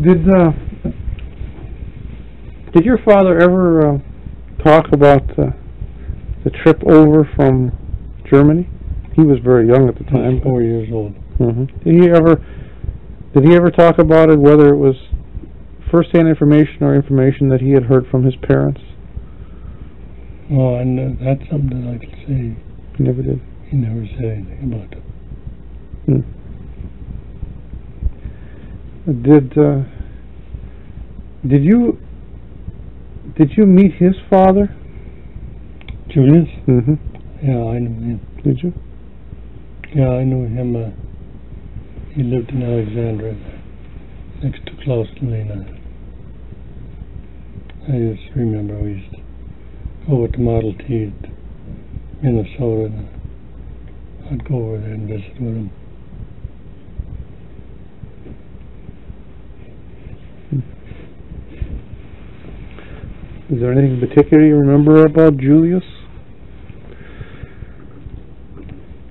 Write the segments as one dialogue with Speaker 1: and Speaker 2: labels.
Speaker 1: Did your father ever talk about the trip over from Germany? He was very young at the time.
Speaker 2: He was 4 years old.
Speaker 1: Mm-hmm. Did he ever talk about it, whether it was first-hand information or information that he had heard from his parents?
Speaker 2: Well, and that's something that I could say.
Speaker 1: He never did.
Speaker 2: He never said anything about it.
Speaker 1: Did you meet his father?
Speaker 2: Julius?
Speaker 1: Mm-hmm.
Speaker 2: Yeah, I knew him.
Speaker 1: Did you?
Speaker 2: Yeah, I knew him. He lived in Alexandria, next to Klaus and Lena. I just remember we used to go with the Model T to Minnesota, and I'd go over there and visit with him.
Speaker 1: Is there anything in particular you remember about Julius?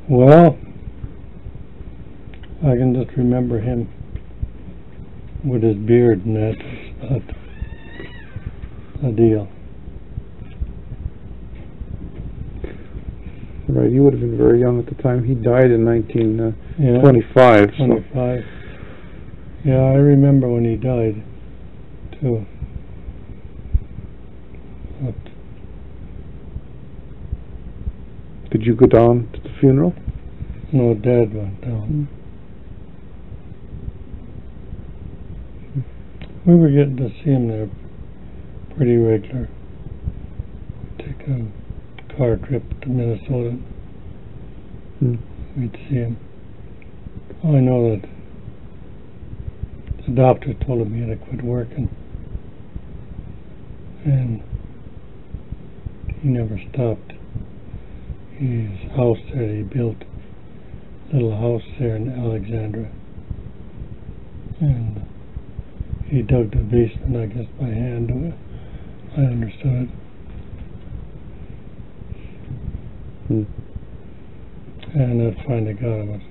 Speaker 2: Well, I can just remember him with his beard, and that's about a deal.
Speaker 1: Right, you would have been very young at the time. He died in 1925.
Speaker 2: 25. Yeah, I remember when he died, too. But
Speaker 1: did you go down to the funeral?
Speaker 2: no, Dad went down. We were getting to see him there pretty regular. We'd take a car trip to Minnesota. We'd see him. Oh, I know that the doctor told him he had to quit working, and he never stopped. His house there, he built a little house there in Alexandria, and he dug the basement, I guess, by hand. I understood it. And that finally got him.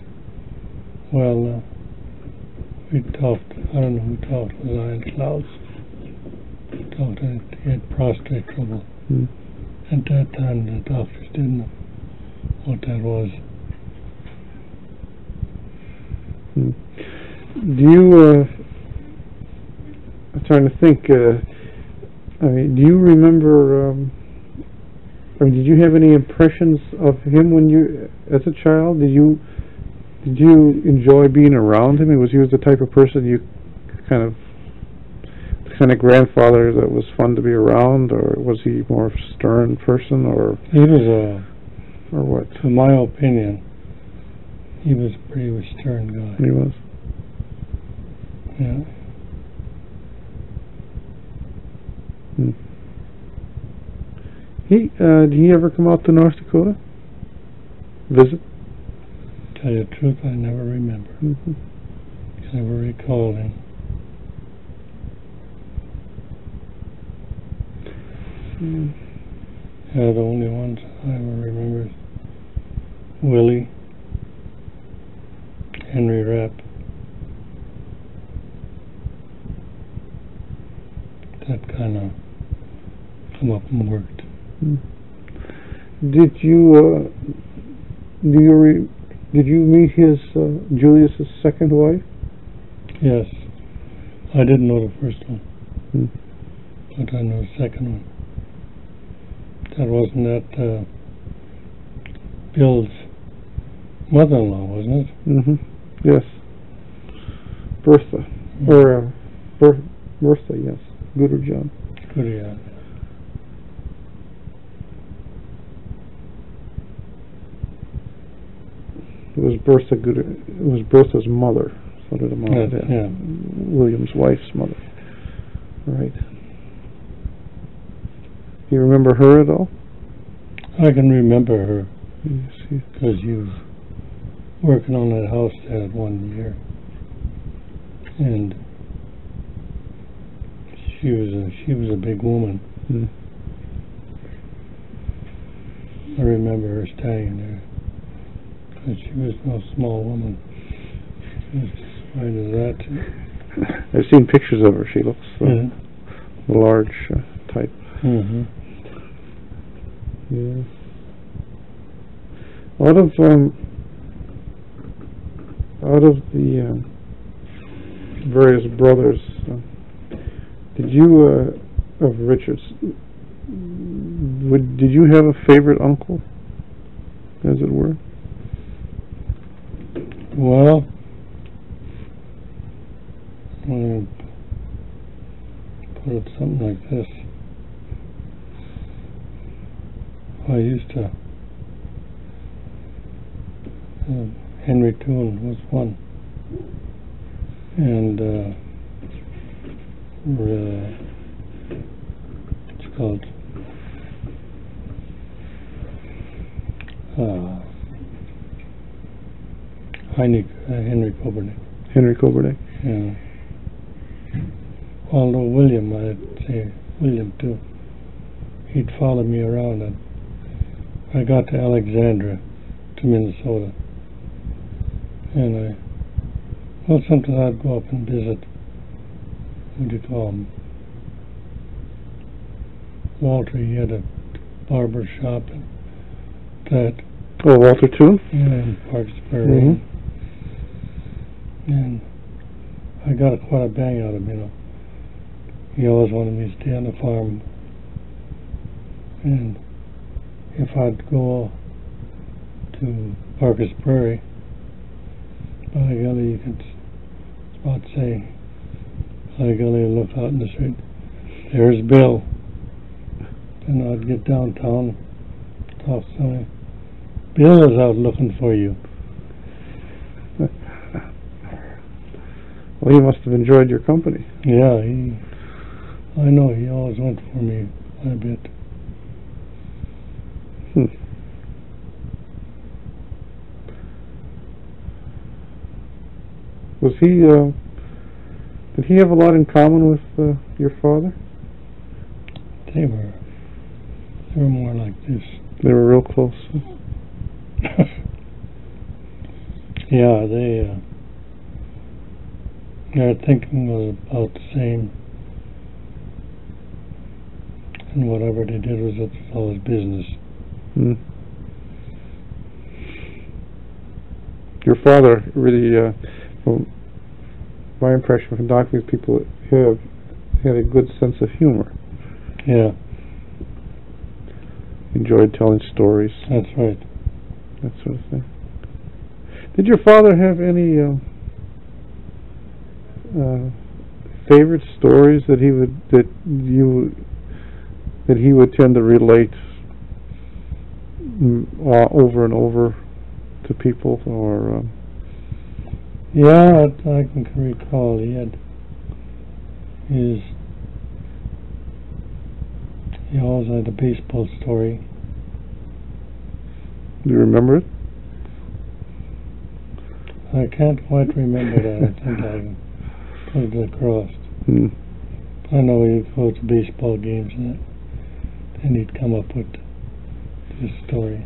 Speaker 2: Well, we talked, I don't know who talked, it was I and Klaus. Talked that he had prostate trouble. At that time, the doctors didn't know what that was.
Speaker 1: Do you, I'm trying to think, I mean, do you remember, or did you have any impressions of him when you, as a child? Did you enjoy being around him? Was he the type of person you the kind of grandfather that was fun to be around, or was he more stern person, or
Speaker 2: he was
Speaker 1: or what?
Speaker 2: In my opinion, he was a pretty stern guy.
Speaker 1: He was.
Speaker 2: Yeah.
Speaker 1: Did he ever come out to North Dakota? Visit?
Speaker 2: Tell you the truth, I never remember. Never recall him. Yeah, the only ones I ever remember is Willie, Henry Rapp. That kind of come up and worked.
Speaker 1: Did you meet his Julius's second wife?
Speaker 2: Yes, I didn't know the first one, but I know the second one. That wasn't that Bill's mother-in-law, wasn't it?
Speaker 1: Yes, Bertha, or Bertha, yes, Gooder John.
Speaker 2: Gooder, yeah.
Speaker 1: It was Bertha Gooder. It was Bertha's mother. So did mom.
Speaker 2: Yeah.
Speaker 1: William's wife's mother. Right. Do you remember her at all?
Speaker 2: I can remember her
Speaker 1: Yes,
Speaker 2: because she was working on that house that one year, and she was a big woman. I remember her standing there. She was no small woman. She was as white as that.
Speaker 1: I've seen pictures of her. She looks
Speaker 2: Yeah.
Speaker 1: large type.
Speaker 2: Mm-hmm.
Speaker 1: Yeah. Out of the various brothers, did you of Richard's? Did you have a favorite uncle, as it were?
Speaker 2: Well, I'll put it something like this. I used to. Henry Toon was one, and it's called Henry Koebernick.
Speaker 1: Henry Koebernick.
Speaker 2: Yeah. Although William, I'd say William too. He'd follow me around, and I got to Alexandria, to Minnesota, and sometimes I'd go up and visit. What do you call him? Walter. He had a barber shop and that.
Speaker 1: Oh, Walter too?
Speaker 2: Yeah, in Parksburg.
Speaker 1: Mm-hmm.
Speaker 2: And I got quite a bang out of him, you know. He always wanted me to stay on the farm. And if I'd go to Parker's Prairie, by golly, you could about say, by golly, look out in the street, there's Bill. And I'd get downtown, talk to somebody. Bill is out looking for you.
Speaker 1: Well, he must have enjoyed your company.
Speaker 2: Yeah, I know he always went for me a bit.
Speaker 1: Was he, did he have a lot in common with your father?
Speaker 2: They were more like this.
Speaker 1: They were real close.
Speaker 2: Yeah, their thinking was about the same, and whatever they did was always business.
Speaker 1: Your father really, from my impression from talking to people, had a good sense of humor.
Speaker 2: Yeah.
Speaker 1: Enjoyed telling stories.
Speaker 2: That's right.
Speaker 1: That sort of thing. Did your father have any favorite stories that he would tend to relate over and over to people, or?
Speaker 2: Yeah, I can recall he always had a baseball story.
Speaker 1: Do you remember it?
Speaker 2: I can't quite remember that. I think I can put it across. I know he'd go to baseball games and that, and he'd come up with this story.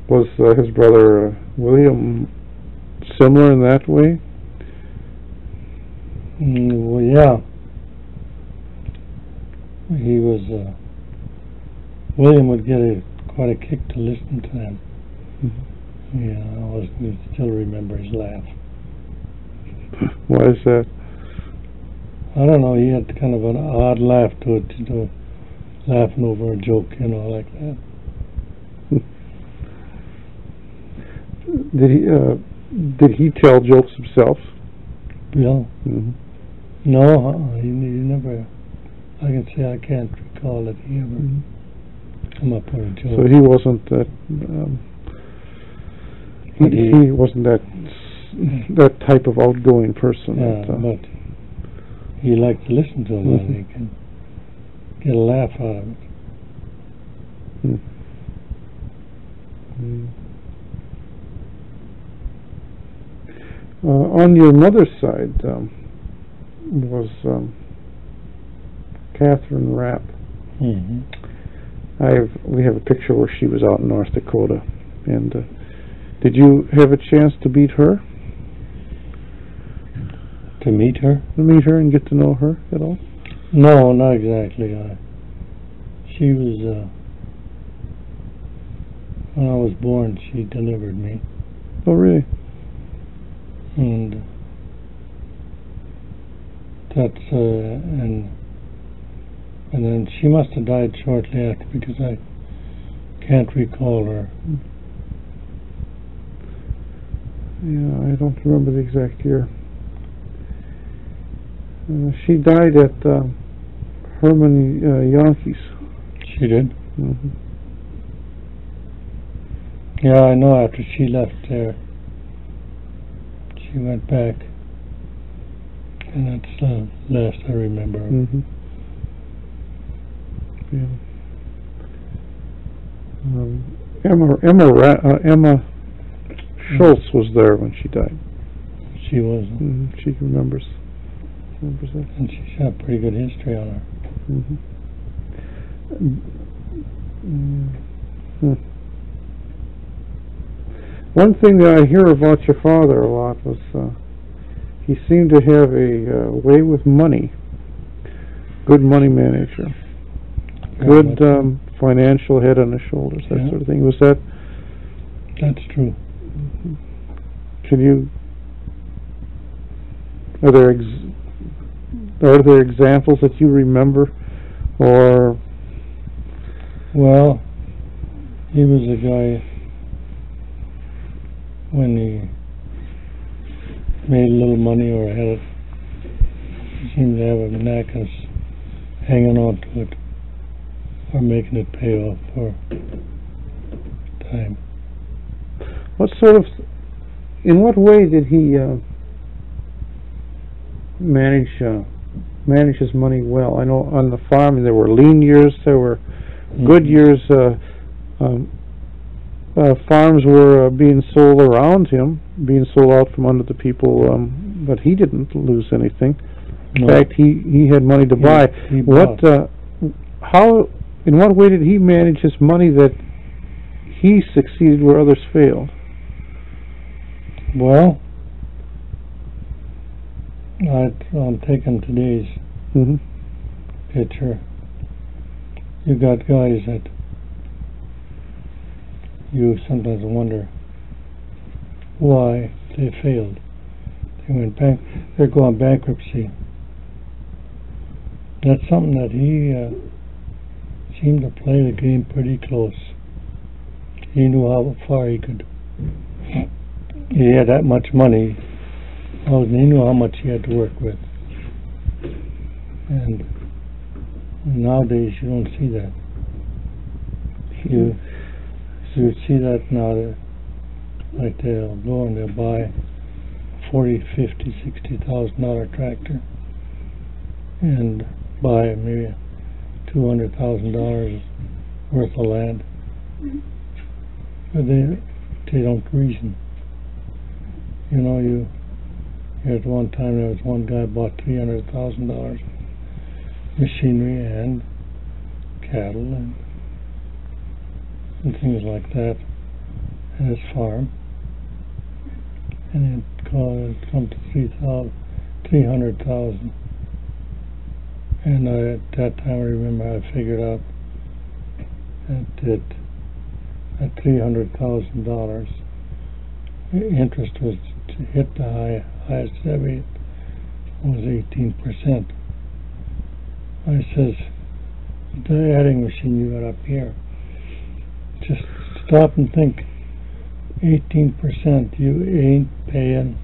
Speaker 1: Was his brother William similar in that way?
Speaker 2: Well, yeah. He was. William would get quite a kick to listen to them. Yeah, I still remember his laugh.
Speaker 1: Why is that?
Speaker 2: I don't know. He had kind of an odd laugh to it, laughing over a joke, like that.
Speaker 1: Did he tell jokes himself?
Speaker 2: Yeah. No, he never. I can say I can't recall that he ever come up with a joke.
Speaker 1: So he wasn't that. He wasn't that type of outgoing person.
Speaker 2: Yeah, but he liked to listen to him, and he can get a laugh out of it.
Speaker 1: On your mother's side was Catherine Rapp.
Speaker 2: Mm-hmm.
Speaker 1: We have a picture where she was out in North Dakota, and Did you have a chance to meet her?
Speaker 2: To meet her?
Speaker 1: To meet her and get to know her at all?
Speaker 2: No, not exactly. She was, when I was born, she delivered me.
Speaker 1: Oh, really?
Speaker 2: And that's, and then she must have died shortly after, because I can't recall her.
Speaker 1: Yeah, I don't remember the exact year. She died at Herman Yankees.
Speaker 2: She did?
Speaker 1: Mm-hmm.
Speaker 2: Yeah, I know after she left there, she went back. And that's the last I remember.
Speaker 1: Mm-hmm. Yeah. Emma Schultz was there when she died.
Speaker 2: She was.
Speaker 1: Mm-hmm. She remembers that.
Speaker 2: And she's got a pretty good history on her.
Speaker 1: Mm-hmm. One thing that I hear about your father a lot was he seemed to have a way with money. Good money manager. Good financial head on his shoulders, that sort of thing. Was that?
Speaker 2: That's true.
Speaker 1: Can you? Are there examples that you remember, or?
Speaker 2: Well, he was a guy, when he made a little money or had it, he seemed to have a knack of hanging on to it or making it pay off for time.
Speaker 1: In what way did he manage his money well? I know on the farm there were lean years, there were good years. Farms were being sold around him, being sold out from under the people, but he didn't lose anything. In fact, he had money to buy. In what way did he manage his money that he succeeded where others failed?
Speaker 2: Well, I'm taking today's picture. You got guys that you sometimes wonder why they failed. They went they're going bankruptcy. That's something that he seemed to play the game pretty close. He knew how far he could. He had that much money. Well, he knew how much he had to work with. And nowadays you don't see that. You see that now, like they'll go and they'll buy $40,000, $50,000, $60,000 tractor and buy maybe $200,000 worth of land. But they don't reason. You know, at one time there was one guy bought $300,000 machinery and cattle and things like that in his farm, and it come to $300,000. And at that time, I remember I figured out that at $300,000, interest was to hit the highest ever was 18%. I says, the adding machine you got up here, just stop and think. 18%, you ain't paying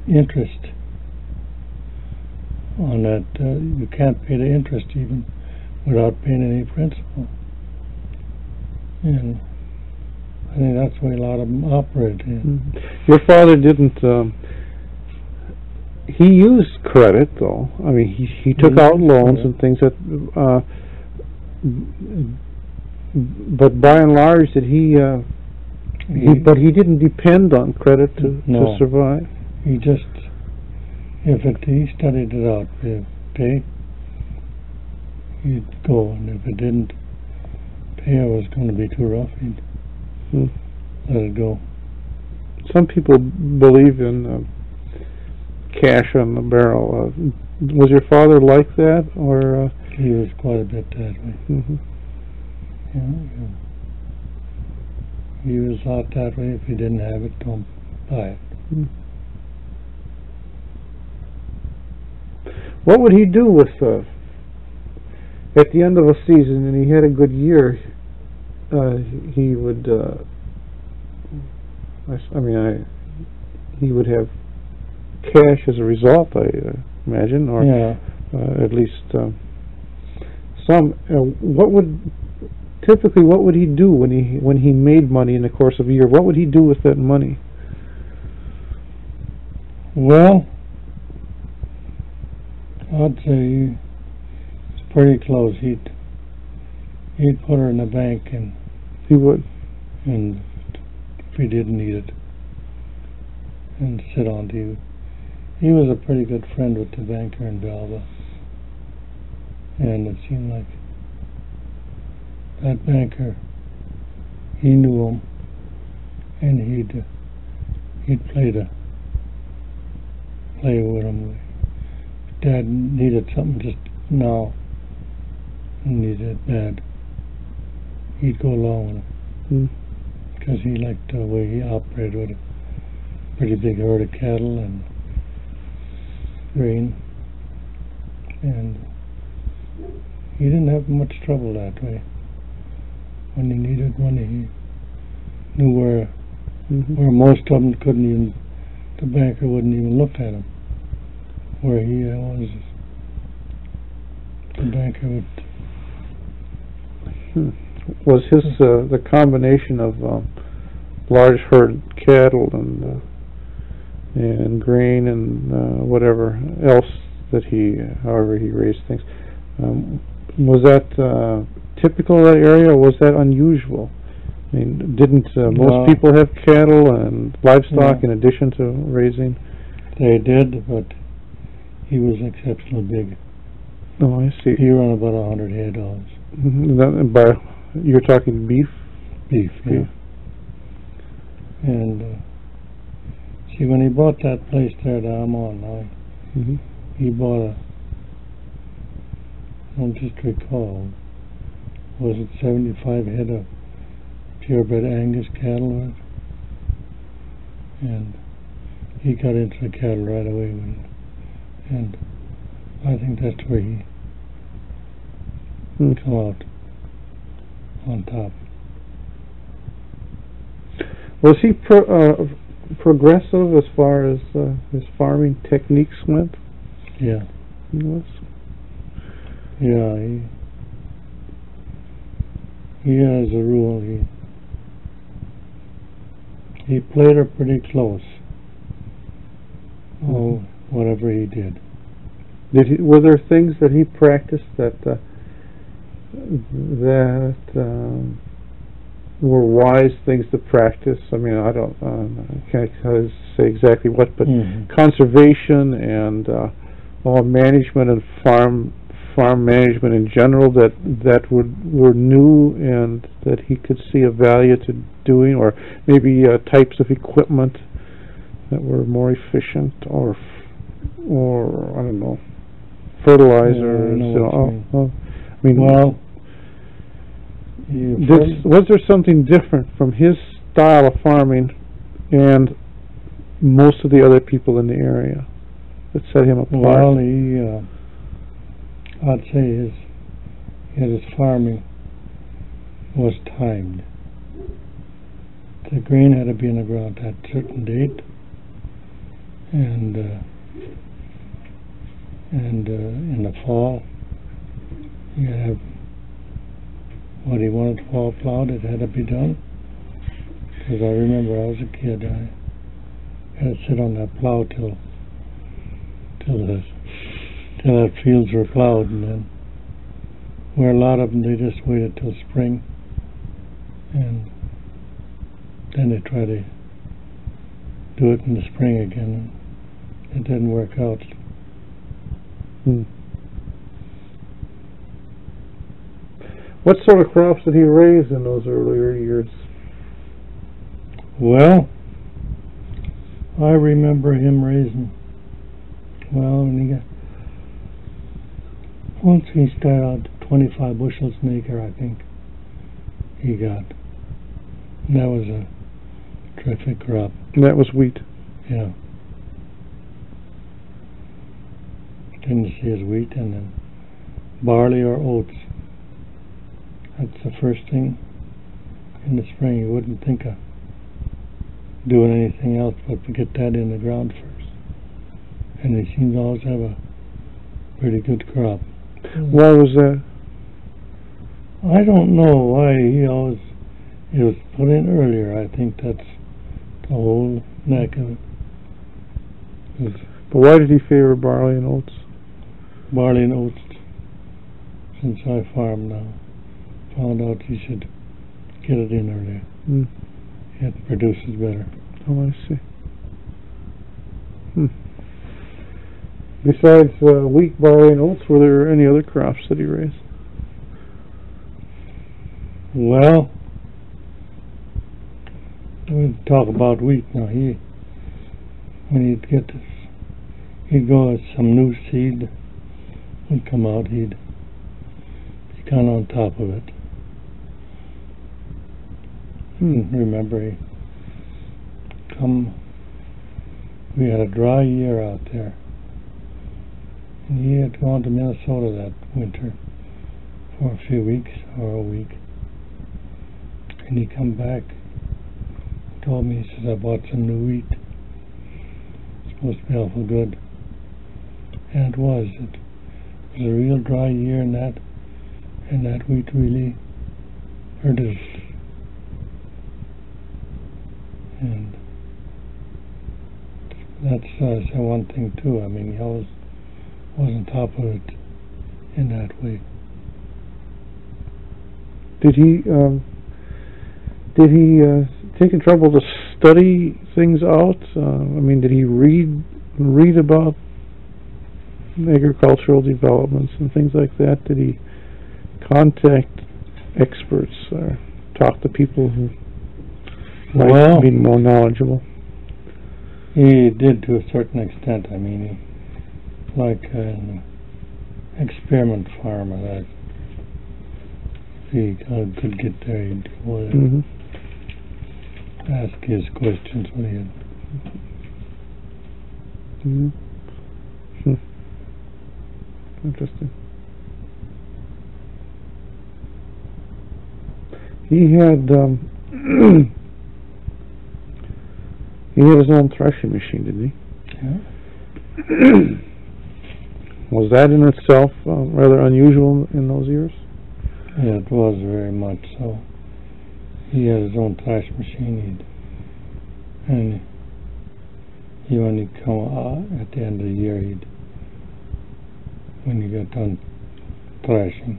Speaker 2: interest on that. You can't pay the interest even without paying any principal. And I think that's the way a lot of them operate.
Speaker 1: Your father didn't. He used credit, though. I mean, he took out loans and things that. But by and large, did he? But he didn't depend on credit to survive.
Speaker 2: He just, he studied it out. If he'd go, and if it didn't pay, it was going to be too rough, he'd let it go.
Speaker 1: some people believe in cash on the barrel. Was your father like that, or?
Speaker 2: He was quite a bit that way.
Speaker 1: Mm-hmm.
Speaker 2: Yeah. He was out that way. If you didn't have it, don't buy it.
Speaker 1: Mm. What would he do with at the end of a season, and he had a good year? He would. He would have cash as a result, I imagine, or at least some. What would he do when he made money in the course of a year? What would he do with that money?
Speaker 2: Well, I'd say it's pretty close. He'd put her in the bank, and
Speaker 1: he would,
Speaker 2: and if he didn't need it, and sit on to you. He was a pretty good friend with the banker in Belva, and it seemed like that banker, he knew him, and he'd play with him. Dad needed something just now, and needed it bad. He'd go along with him because he liked the way he operated with a pretty big herd of cattle and grain, and he didn't have much trouble that way. When he needed money, he knew where most of them couldn't even, the banker wouldn't even look at him. Where he was, the banker would.
Speaker 1: Was his the combination of large herd cattle and grain and whatever else that however he raised things, was that typical of that area, or was that unusual? I mean, didn't most people have cattle and livestock in addition to raising?
Speaker 2: They did, but he was exceptionally big.
Speaker 1: Oh, I see.
Speaker 2: He ran about 100 head dogs.
Speaker 1: You're talking beef?
Speaker 2: Beef, yeah. And see, when he bought that place there that I'm on now, he bought I don't just recall, was it 75 head of purebred Angus cattle? And he got into the cattle right away with it. And I think that's where he come out on top.
Speaker 1: Was he progressive as far as his farming techniques went?
Speaker 2: Yeah.
Speaker 1: He was?
Speaker 2: Yeah, he has a rule. He played her pretty close. Whatever he did.
Speaker 1: Were there things that he practiced that were wise things to practice? I mean, I can't say exactly what, but conservation and management and farm management in general that were new and that he could see a value to doing, or maybe types of equipment that were more efficient, or I don't know, fertilizers. Was there something different from his style of farming and most of the other people in the area that set him apart?
Speaker 2: Well, I'd say his farming was timed. The grain had to be in the ground at a certain date, and in the fall, you have what he wanted to fall plowed. It had to be done. Because I remember I was a kid, I had to sit on that plow till the fields were plowed, and then where a lot of them they just waited till spring, and then they try to do it in the spring again. It didn't work out.
Speaker 1: What sort of crops did he raise in those earlier years?
Speaker 2: Well, I remember him raising, well, when he got, once he started out 25 bushels an acre, I think he got. And that was a terrific crop.
Speaker 1: And that was wheat.
Speaker 2: Yeah. Didn't see his wheat, and then barley or oats. That's the first thing in the spring. You wouldn't think of doing anything else but to get that in the ground first. And they seem to always have a pretty good crop.
Speaker 1: Why was that?
Speaker 2: I don't know why it was put in earlier. I think that's the whole neck of it.
Speaker 1: But why did he favor barley and oats?
Speaker 2: Barley and oats, since I farm now, found out you should get it in earlier.
Speaker 1: Mm.
Speaker 2: It produces better.
Speaker 1: Oh, I see. Besides wheat, barley, and oats, were there any other crops that he raised?
Speaker 2: Well, we'll talk about wheat now. When he'd get this, he'd go with some new seed would come out, he'd be kind of on top of it. Remember, we had a dry year out there, and he had gone to Minnesota that winter for a few weeks or a week, and he come back, told me, he says, I bought some new wheat. It's supposed to be awful good. And it was. It was a real dry year, and that wheat really produced. And that's one thing too. I mean, he always was on top of it in that way.
Speaker 1: Did he take the trouble to study things out? I mean, did he read about agricultural developments and things like that? Did he contact experts or talk to people who might be more knowledgeable?
Speaker 2: He did to a certain extent. I mean, like an experiment farmer, that if he could get there, he'd go and ask his questions when he had.
Speaker 1: Interesting. He had he had his own threshing machine, didn't he?
Speaker 2: Yeah.
Speaker 1: Was that in itself rather unusual in those years?
Speaker 2: Yeah, it was very much so. He had his own thrash machine, and when he'd come at the end of the year, when he got done thrashing,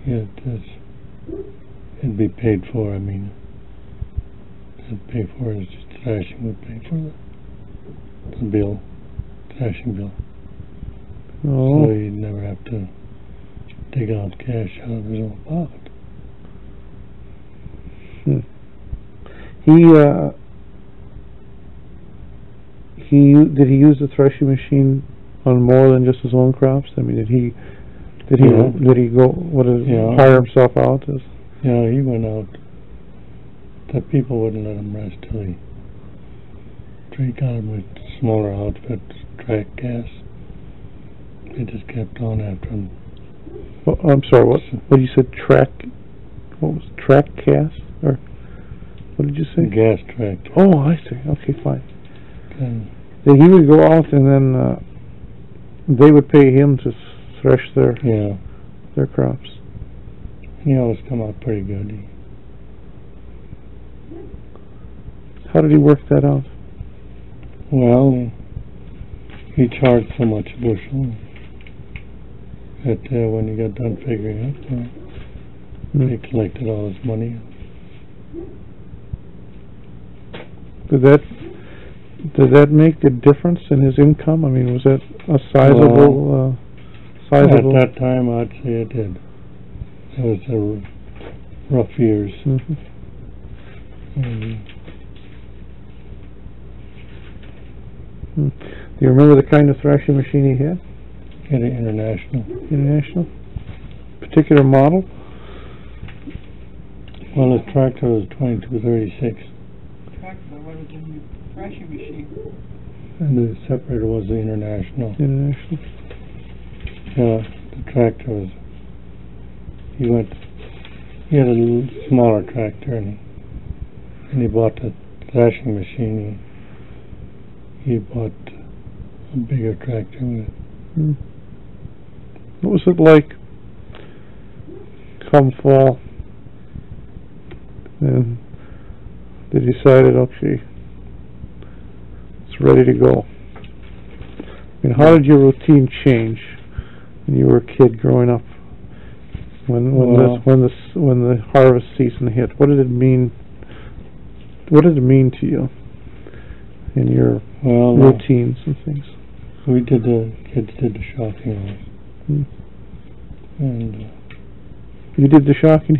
Speaker 2: it'd be paid for. I mean, it'd pay for his thrashing, would pay for the bill, thrashing bill.
Speaker 1: Oh.
Speaker 2: So he'd never have to take out cash out of his own pocket.
Speaker 1: Did he use the threshing machine on more than just his own crops? I mean, did he go hire himself out?
Speaker 2: Yeah, he went out. The people wouldn't let him rest till he got him with smaller outfits, track gas. They just kept on after him.
Speaker 1: Well, I'm sorry. What you said? Track? What was track gas? Or what did you say?
Speaker 2: Gas track.
Speaker 1: Oh, I see. Okay, fine.
Speaker 2: And
Speaker 1: then he would go out, and then they would pay him to thresh their crops.
Speaker 2: He always come out pretty good.
Speaker 1: How did he work that out?
Speaker 2: Well, he charged so much a bushel that when he got done figuring it, he collected all his money.
Speaker 1: Did that make a difference in his income? I mean, was that a sizable?
Speaker 2: At that time, I'd say it did. It was rough years.
Speaker 1: Do you remember the kind of thrashing machine he had?
Speaker 2: He had an International.
Speaker 1: International? Particular model?
Speaker 2: Well, his tractor was 2236.
Speaker 3: Tractor, what is in the thrashing machine?
Speaker 2: And the separator was the International.
Speaker 1: International.
Speaker 2: Yeah, the tractor was... He had a little smaller tractor, and he bought the thrashing machine. He bought a bigger tractor with it.
Speaker 1: What was it like come fall? And they decided, okay, it's ready to go. I mean, how did your routine change when you were a kid growing up? When the harvest season hit, what did it mean? What did it mean to you in your routines and things?
Speaker 2: Kids did the shocking always. And
Speaker 1: you did the shocking.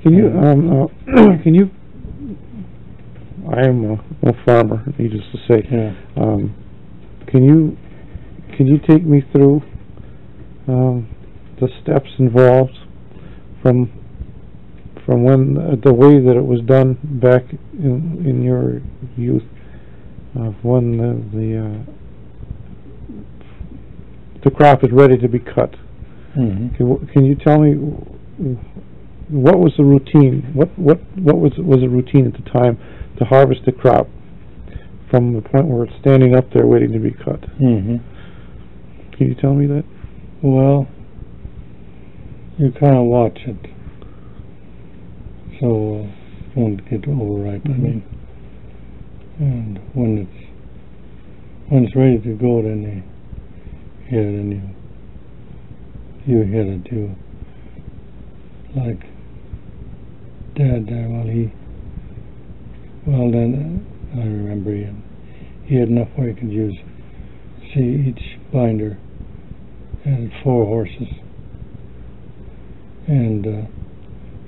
Speaker 1: Can you? I am a farmer, needless to say.
Speaker 2: Yeah.
Speaker 1: Can you take me through the steps involved from when the way that it was done back in your youth, when the crop is ready to be cut? Can you tell me what was the routine? What was the routine at the time to harvest the crop from the point where it's standing up there waiting to be cut? Can you tell me that?
Speaker 2: Well, you kind of watch it, so it won't get overripe. I mean, and when it's ready to go, then you hit it too. Like Dad there, then I remember he had enough where he could use. See, each binder had 4 horses. And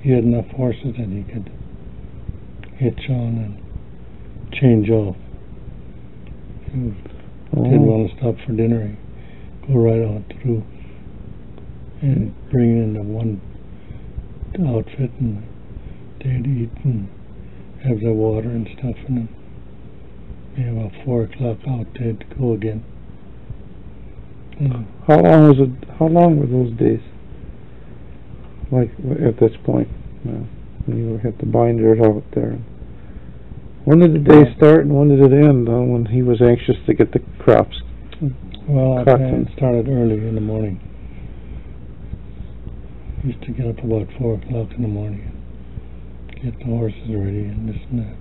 Speaker 2: he had enough horses that he could hitch on and change off. If he didn't want to stop for dinner, he'd go right on through and bring in the one outfit, and they'd eat and have their water and stuff, and then maybe about 4 o'clock out they'd go again.
Speaker 1: How long were those days? Like at this point, when you had the binders out there, when did the day start and when did it end? When he was anxious to get the crops cut?
Speaker 2: It started early in the morning. Used to get up about 4 o'clock in the morning and get the horses ready and this and that.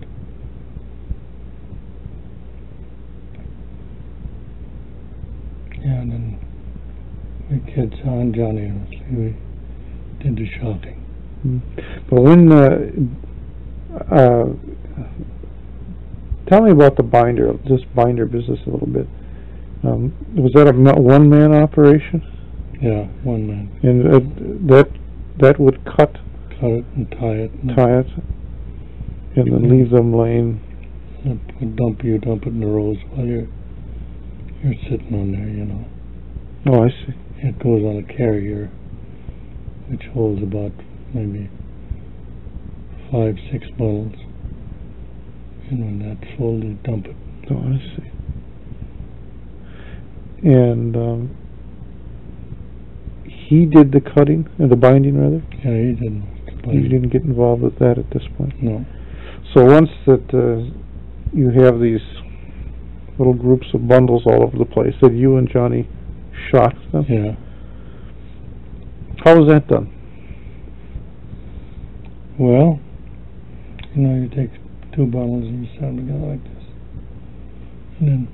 Speaker 2: Yeah, and then the kids, Johnny and we did the shocking.
Speaker 1: But when tell me about the binder business a little bit. Was that a one-man operation?
Speaker 2: Yeah, one man.
Speaker 1: And that would cut
Speaker 2: it and tie it.
Speaker 1: And then leave them laying.
Speaker 2: Dump it in the rows while you're sitting on there, you know.
Speaker 1: Oh, I see.
Speaker 2: It goes on a carrier, which holds about maybe 5-6 bundles. And when that's full, they dump it.
Speaker 1: Oh, I see. And he did the cutting, or the binding rather?
Speaker 2: Yeah, he did.
Speaker 1: You didn't get involved with that at this point?
Speaker 2: No.
Speaker 1: So once that you have these little groups of bundles all over the place, that you and Johnny shocked them?
Speaker 2: Yeah.
Speaker 1: How was that done?
Speaker 2: Well, you take 2 bundles and you set them together like this, and then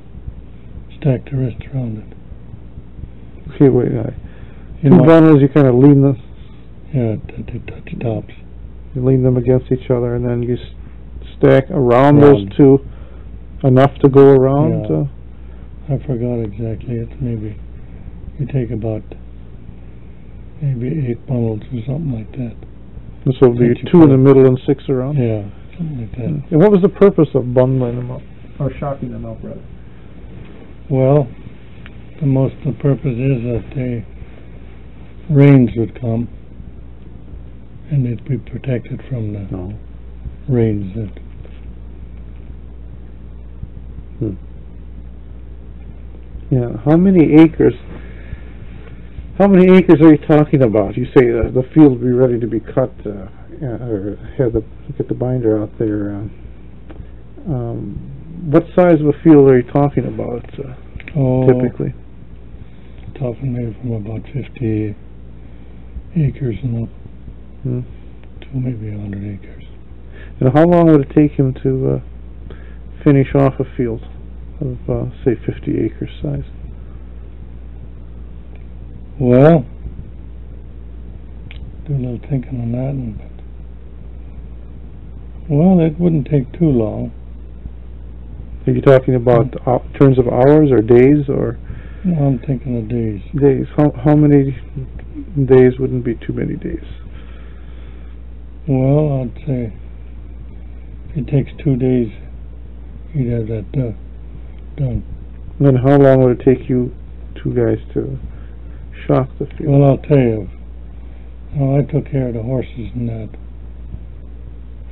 Speaker 2: stack the rest around it.
Speaker 1: Okay, wait. 2 bundles, you kind of lean them.
Speaker 2: Yeah, they touch tops.
Speaker 1: You lean them against each other, and then you stack around those 2 enough to go around.
Speaker 2: Yeah. I forgot exactly. It's maybe you take about maybe 8 bundles or something like that.
Speaker 1: This will be 2 in the middle and 6 around.
Speaker 2: Yeah, something like that.
Speaker 1: And what was the purpose of bundling them up, or shocking them up, rather?
Speaker 2: Well, the purpose is that the rains would come and they'd be protected from the
Speaker 1: No.
Speaker 2: rains that
Speaker 1: Yeah. How many acres? How many acres are you talking about? You say the field will be ready to be cut, or get the binder out there. What size of a field are you talking about? Typically,
Speaker 2: talking maybe from about 50 acres and up to maybe 100 acres.
Speaker 1: And how long would it take him to finish off a field of, say, 50 acres size?
Speaker 2: Well, do a little thinking on that, well, it wouldn't take too long.
Speaker 1: Are you talking about terms of hours or days, or?
Speaker 2: No, I'm thinking of days.
Speaker 1: Days. How many days wouldn't be too many days?
Speaker 2: Well, I'd say if it takes 2 days, you'd have that done.
Speaker 1: Then how long would it take you two guys to shock the field?
Speaker 2: Well, I'll tell you, I took care of the horses and that.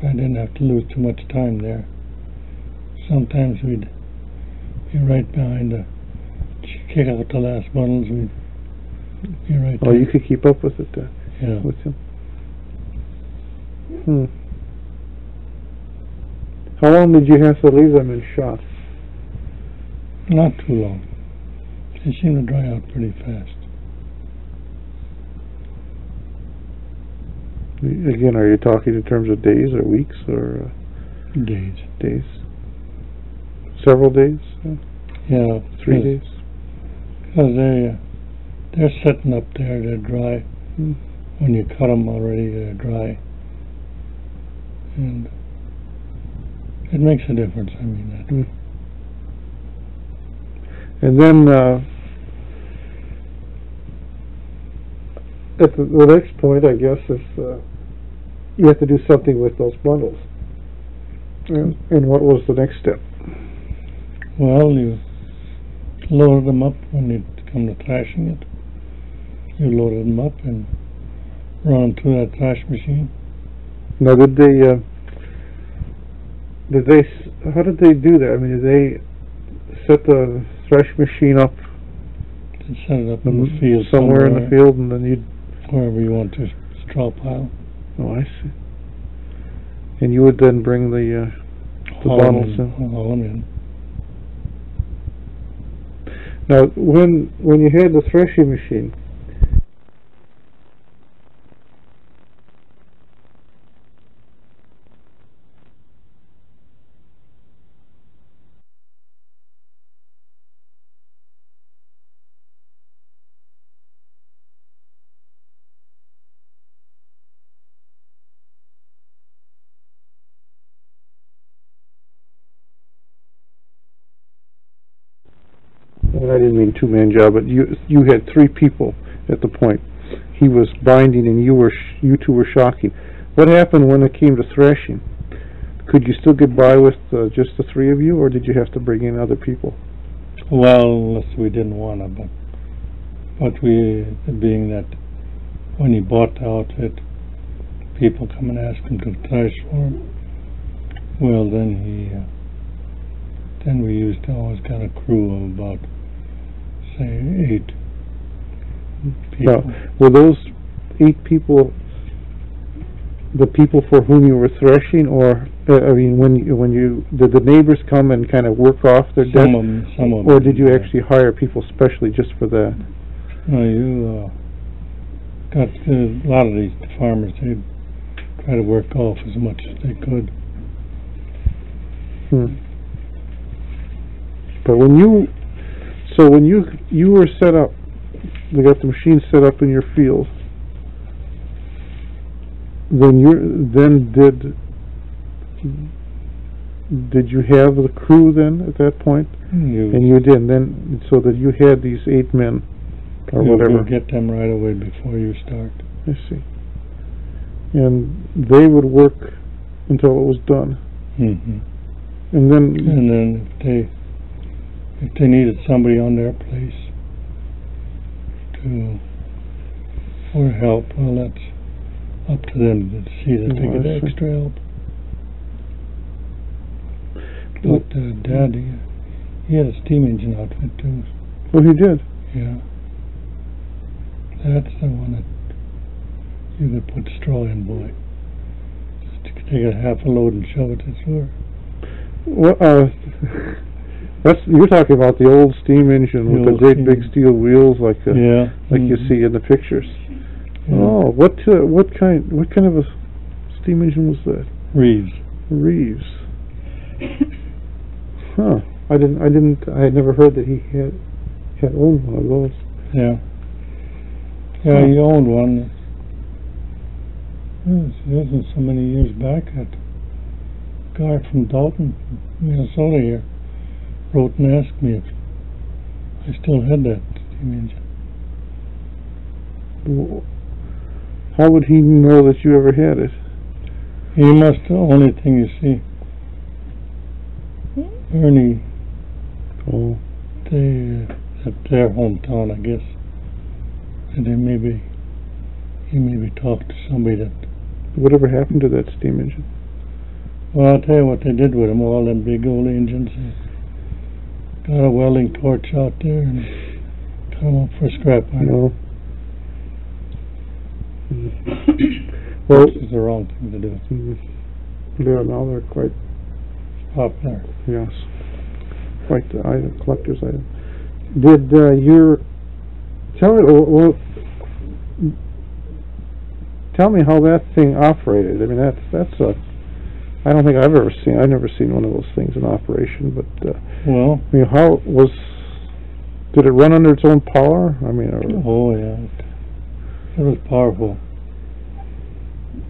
Speaker 2: I didn't have to lose too much time there. Sometimes we'd be right behind kick out the last bundles, we'd be right there.
Speaker 1: Oh, you could keep up with it then?
Speaker 2: Yeah.
Speaker 1: With him? How long did you have to leave them in shot?
Speaker 2: Not too long. They seem to dry out pretty fast.
Speaker 1: Again, are you talking in terms of days or weeks or?
Speaker 2: Days.
Speaker 1: Days. Several days?
Speaker 2: Yeah.
Speaker 1: 3 days?
Speaker 2: Because they're sitting up there, they're dry. When you cut them already, they're dry. And it makes a difference, I mean that.
Speaker 1: And then at the next point, I guess, is you have to do something with those bundles. And what was the next step?
Speaker 2: Well, you loaded them up when you come to thrashing it. You loaded them up and run them through that thrash machine.
Speaker 1: Now, how did they do that? I mean, did they set the thrash machine up?
Speaker 2: They'd set it up in the field
Speaker 1: somewhere in the field, and then you'd
Speaker 2: wherever you want to straw pile.
Speaker 1: Oh, I see. And you would then bring the bundles in.
Speaker 2: Haul them in.
Speaker 1: Now, when you had the threshing machine, and I didn't mean two-man job, but you had 3 people at the point. He was binding, and you two were shocking. What happened when it came to threshing? Could you still get by with just the 3 of you, or did you have to bring in other people?
Speaker 2: Well, we didn't want to, but being that when he bought the outfit, people come and ask him to thrash for him. Well, then we used to always got a crew of about, say, 8 people.
Speaker 1: Now, were those 8 people the people for whom you were threshing, or I mean, when you did the neighbors come and kind of work off their debt,
Speaker 2: some of them,
Speaker 1: or did you actually hire people specially just for that?
Speaker 2: No, you got a lot of these farmers. They try to work off as much as they could.
Speaker 1: But when you were set up, they got the machine set up in your field. Then did you have the crew then at that point? And you did. Then so that you had these 8 men or whatever.
Speaker 2: You get them right away before you start.
Speaker 1: I see. And they would work until it was done.
Speaker 2: Mm-hmm.
Speaker 1: And then
Speaker 2: if they needed somebody on their place for help, well, that's up to them to see that they
Speaker 1: Oh, I
Speaker 2: get
Speaker 1: see.
Speaker 2: extra help. But Dad, he had a steam engine outfit too.
Speaker 1: Oh, he did.
Speaker 2: Yeah. That's the one that you could put straw in, boy. Just take a half a load and shove it this way.
Speaker 1: Well, you're talking about the old steam engine
Speaker 2: The
Speaker 1: with the
Speaker 2: old
Speaker 1: great
Speaker 2: steam
Speaker 1: big
Speaker 2: engine.
Speaker 1: steel wheels, like
Speaker 2: Yeah.
Speaker 1: you see in the pictures.
Speaker 2: Yeah.
Speaker 1: Oh, what kind of a steam engine was that?
Speaker 2: Reeves.
Speaker 1: Reeves. Huh. I had never heard that he had owned one of those.
Speaker 2: Yeah. Yeah, he owned one. This isn't so many years back. A guy from Dalton, Minnesota here, wrote and asked me if I still had that steam engine.
Speaker 1: How would he know that you ever had it?
Speaker 2: He must, the only thing you see, Ernie,
Speaker 1: Oh.
Speaker 2: at their hometown, I guess, and he maybe talked to somebody that.
Speaker 1: Whatever happened to that steam engine?
Speaker 2: Well, I'll tell you what they did with them, all them big old engines. They got a welding torch out there and cut them up for scrap iron.
Speaker 1: No. Well,
Speaker 2: Which is the wrong thing to do.
Speaker 1: yeah, now they're quite,
Speaker 2: Popular.
Speaker 1: yes, quite the item, collector's item. Did tell me how that thing operated. I mean, that's a. I don't think I've never seen one of those things in operation. But
Speaker 2: Well,
Speaker 1: I mean, did it run under its own power? I mean,
Speaker 2: oh yeah, it was powerful.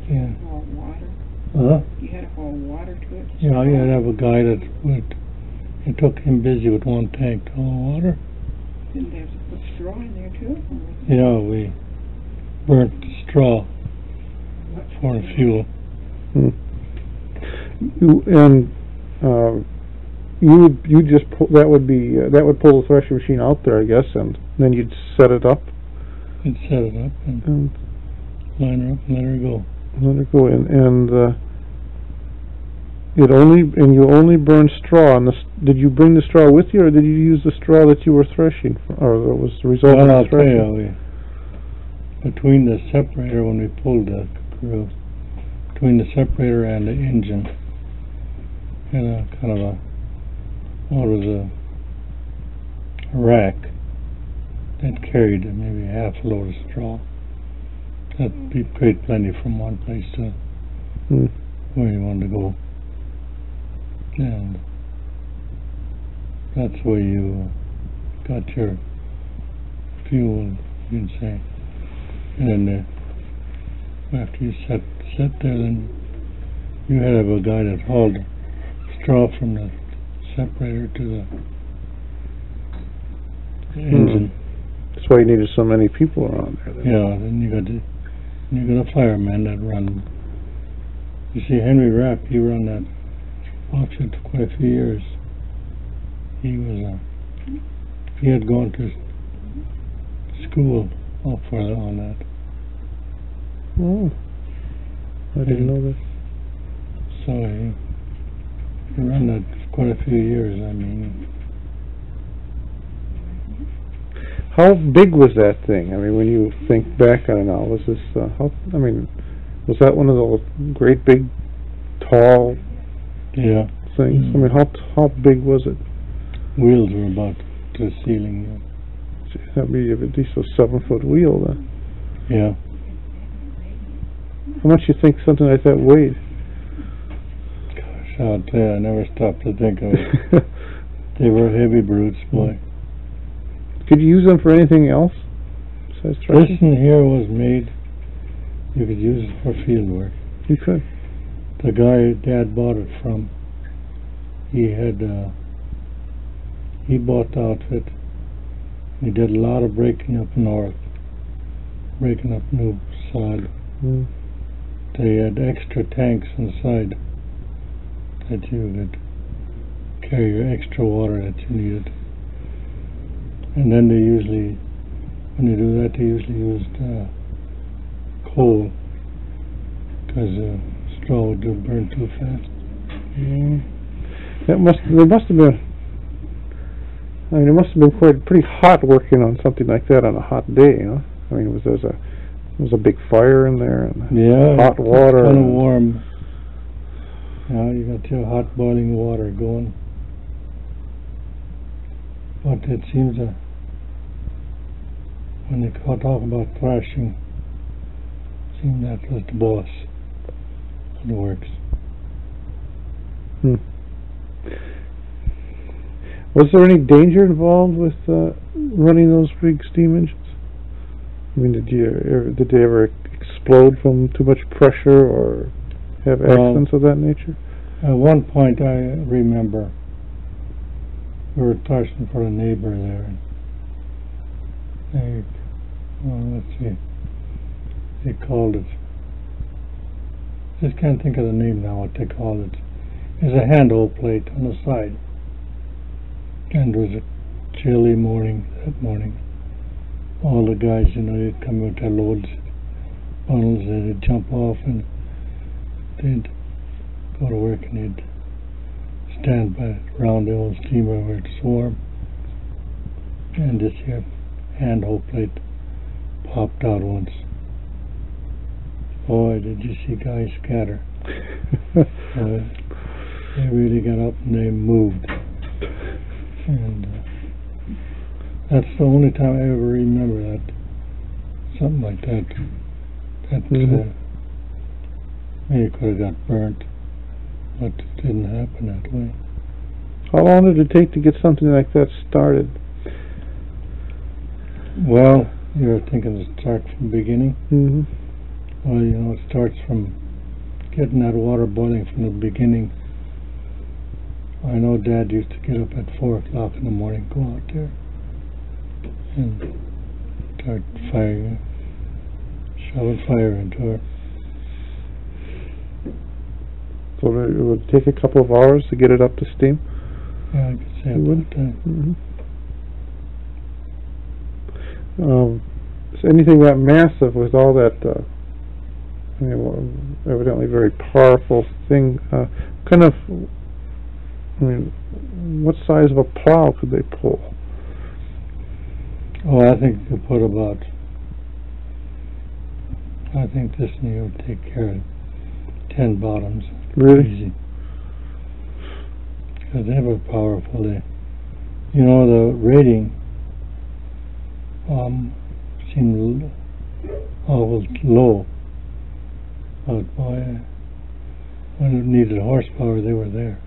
Speaker 2: Yeah.
Speaker 3: Pour water.
Speaker 2: Huh?
Speaker 3: You had to pour water to it.
Speaker 2: Yeah, you had to have a guy that would. It took him busy with one tank to haul water.
Speaker 3: Didn't they have to put straw in there too? Or was it-
Speaker 2: Yeah, we burnt the straw for the fuel.
Speaker 1: You just that would pull the threshing machine out there, I guess, and then you'd set it up
Speaker 2: You'd set it up and
Speaker 1: and
Speaker 2: line her up and let her go.
Speaker 1: let it go in. And you only burn straw. Did you bring the straw with you, or did you use the straw that you were threshing, or that was the result
Speaker 2: Well,
Speaker 1: of
Speaker 2: I'll
Speaker 1: the
Speaker 2: tell
Speaker 1: threshing?
Speaker 2: you, between the separator when we pulled the crew, between the separator and the engine, and a rack that carried maybe half a load of straw. That'd be great plenty from one place to where you wanted to go. And that's where you got your fuel, you can say. And then after you set there, then you had to have a guy that hauled straw from the separator to the engine.
Speaker 1: That's why you needed so many people around there. Then.
Speaker 2: Yeah, then you got a fireman that run. You see, Henry Rapp, he run that outfit for quite a few years. He had gone to school up for on that.
Speaker 1: Oh, I didn't know that.
Speaker 2: So he ran that for quite a few years. I mean,
Speaker 1: How big was that thing? I mean, when you think back on it now, was this? Was that one of those great big, tall
Speaker 2: yeah,
Speaker 1: things? I mean, how big was it?
Speaker 2: wheels were about to the ceiling.
Speaker 1: That'd be at least a 7-foot wheel then.
Speaker 2: Yeah.
Speaker 1: How much you think something like that weighed?
Speaker 2: Gosh, I'll tell you, I never stopped to think of it. They were heavy brutes, boy.
Speaker 1: Could you use them for anything else besides
Speaker 2: This
Speaker 1: threshing?
Speaker 2: one here was made, you could use it for field work.
Speaker 1: You could.
Speaker 2: The guy Dad bought it from, he bought the outfit. He did a lot of breaking up north, breaking up new sod.
Speaker 1: Mm.
Speaker 2: They had extra tanks inside that you could carry your extra water that you needed. And then they usually, when they do that, they usually used coal, because straw would burn too fast.
Speaker 1: They must have been. I mean, it must have been pretty hot working on something like that on a hot day, huh? I mean, there was a big fire in there and hot water.
Speaker 2: Kind of warm. Yeah, you got your hot boiling water going. But it seems when they talk about thrashing, it seems that was the boss of the works.
Speaker 1: Was there any danger involved with running those big steam engines? I mean, did they ever explode from too much pressure or have accidents of that nature?
Speaker 2: At one point, I remember we were thrashing for a neighbor there. They called it. Just can't think of the name now. What they called it. There's a handle plate on the side. And it was a chilly morning that morning. All the guys, they'd come with their loads, bundles, they'd jump off and they'd go to work and they'd stand around the old steamer where it's warm. And this here handle plate popped out once. Boy, did you see guys scatter. They really got up and they moved. And that's the only time I ever remember that. Something like that. Maybe could have got burnt, but it didn't happen that way.
Speaker 1: How long did it take to get something like that started?
Speaker 2: Well, you're thinking to start from the beginning? Well, it starts from getting that water boiling from the beginning. I know Dad used to get up at 4 o'clock in the morning, go out there and start firing, shoving fire into it.
Speaker 1: So it would take a couple of hours to get it up to steam?
Speaker 2: Yeah, I could say about that.
Speaker 1: So anything that massive with all that, evidently very powerful thing, what size of a plow could they pull?
Speaker 2: Oh, I think they put about, this thing would take care of 10 bottoms.
Speaker 1: Really?
Speaker 2: Easy. Because they were powerful. The rating seemed always low. But boy, when it needed horsepower, they were there.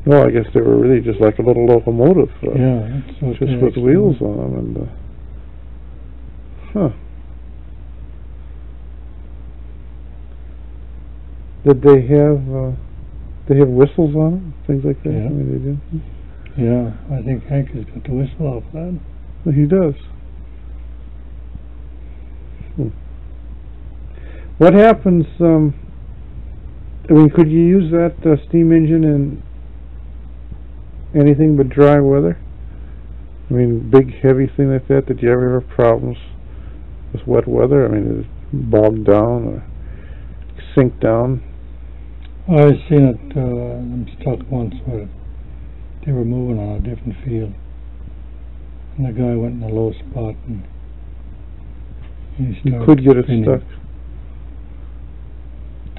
Speaker 1: Well, I guess they were really just like a little locomotive.
Speaker 2: Just
Speaker 1: with wheels on them. Did they have whistles on them? Things like that?
Speaker 2: Yeah.
Speaker 1: I mean, they did.
Speaker 2: Yeah, I think Hank has got the whistle off that.
Speaker 1: Well, he does. What happens, could you use that steam engine in anything but dry weather? I mean, big heavy thing like that, did you ever have problems with wet weather? I mean, is it bogged down or sink down?
Speaker 2: I've seen it, I'm stuck once where they were moving on a different field. And the guy went in a low spot and he started
Speaker 1: You could get it
Speaker 2: spinning.
Speaker 1: stuck.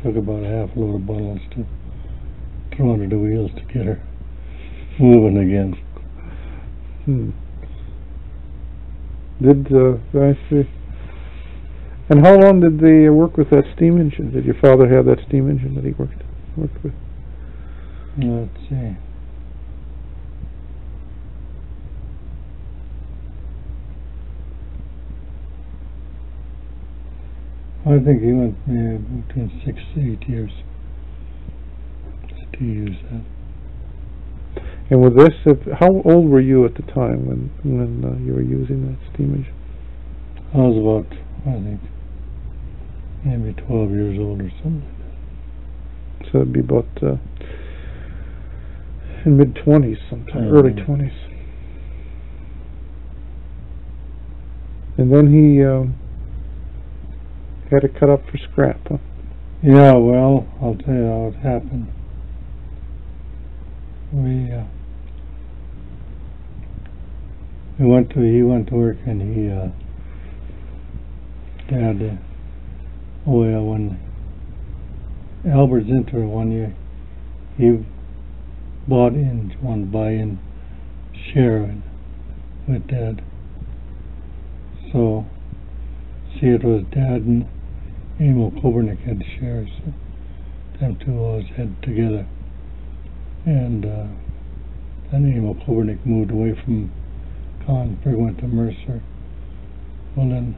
Speaker 2: Took about a half load of bundles to throw under the wheels to get her moving again.
Speaker 1: I see. And how long did they work with that steam engine? Did your father have that steam engine that he worked with?
Speaker 2: Let's see. I think he went between 6 to 8 years to use that.
Speaker 1: And with this, how old were you at the time when you were using that steam engine?
Speaker 2: I was about, I think, maybe 12 years old or something like that.
Speaker 1: So it'd be about in mid-20s sometime, early 20s. And then he had it cut up for scrap, huh?
Speaker 2: Yeah, well, I'll tell you how it happened. He went to work, and when Albert Zinter one year, he wanted to buy in share with Dad. So, it was Dad and Emil Koebernick had shares. Them two always had together. And then Emil Koebernick moved away from Confer, went to Mercer. Well, then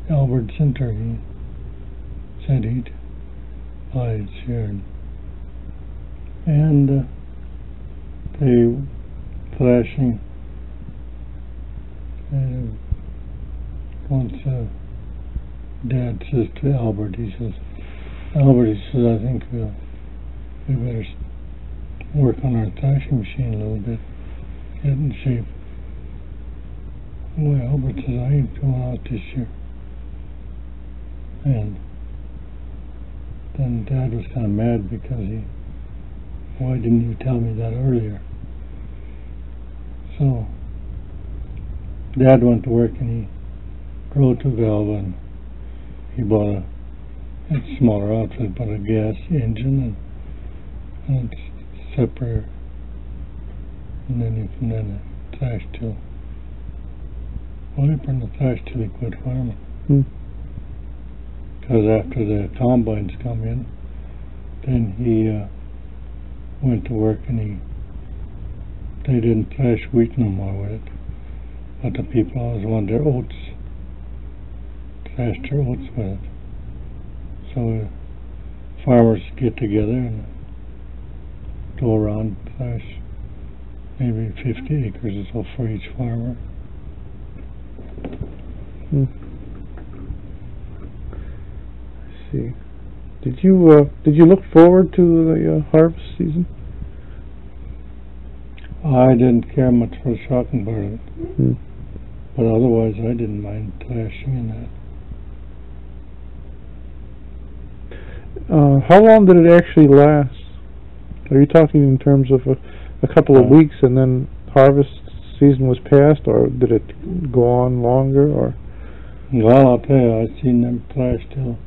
Speaker 2: Albert Zinter, he said he'd buy his share. And they flashing. Once Dad says to Albert, he says, I think we better work on our thrashing machine a little bit, get in shape. Well, Albert says, I ain't going out this year. And then Dad was kind of mad because why didn't you tell me that earlier? So Dad went to work, and he drove to Galva, and he bought a smaller outfit, but a gas engine and separator, and then a thrash till. Well, he burned the thrash till he quit farming. Because after the combines come in, then he went to work, and they didn't thrash wheat no more with it, but the people always wanted their oats, thrashed their oats with it. So farmers get together and go around, thrash maybe 50 acres or so for each farmer.
Speaker 1: I see. Did you look forward to the harvest season?
Speaker 2: I didn't care much for the shocking part of it, but otherwise I didn't mind thrashing and that.
Speaker 1: How long did it actually last? Are you talking in terms of a couple of weeks and then harvest season was passed, or did it go on longer? Or
Speaker 2: well, I'll tell you, I've seen them thrash till.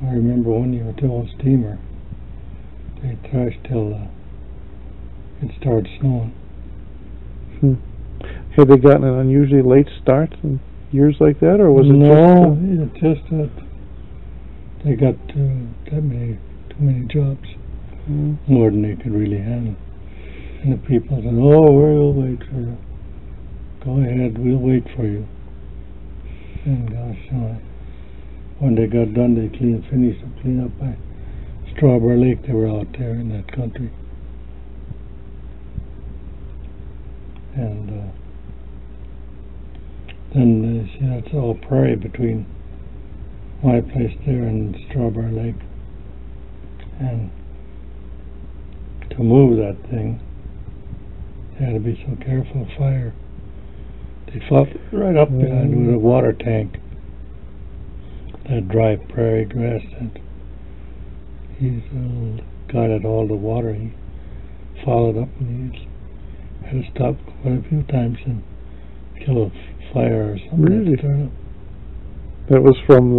Speaker 2: I remember one year with the old steamer. They thrashed till it started snowing.
Speaker 1: Had they gotten an unusually late start in years like that, or was it
Speaker 2: just that they got too many jobs, more than they could really handle. And the people said, "Oh, we'll wait for you. Go ahead, we'll wait for you." And gosh, when they got done, they finished to clean up by Strawberry Lake. They were out there in that country. And then that's all prairie between my place there and Strawberry Lake. And to move that thing, they had to be so careful of fire. They fought right up behind with a water tank. That dry prairie grass, that he's the guy that all the water, he followed up, and he had to stop quite a few times and kill a fire or something.
Speaker 1: Really?
Speaker 2: That
Speaker 1: That was from